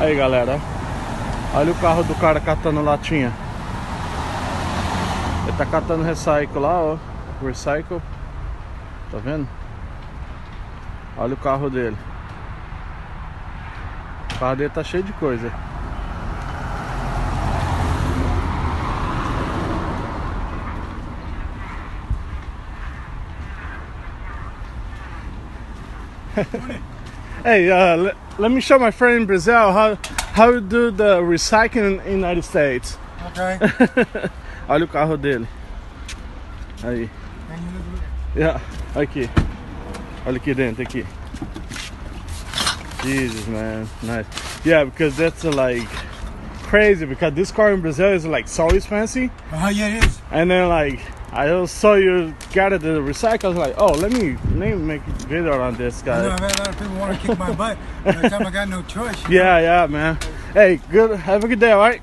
Aí, galera, olha o carro do cara catando latinha. Ele tá catando recycle lá, ó. Recycle. Tá vendo? Olha o carro dele. O carro dele tá cheio de coisa. Hey, let me show my friend in Brazil how you do the recycling in the United States. Okay. Olha o carro dele. Aí. Yeah, aqui. Olha aqui dentro, aqui. Jesus, man, nice. Yeah, because that's like crazy. Because this car in Brazil is like so expensive. Yeah, it is. And then like I just saw you got it to recycle. I was like, oh, let me make a video on this guy. You know, I've had a lot of people want to kick my butt. By the time I got no choice. Yeah, man. Hey, good. Have a good day, all right?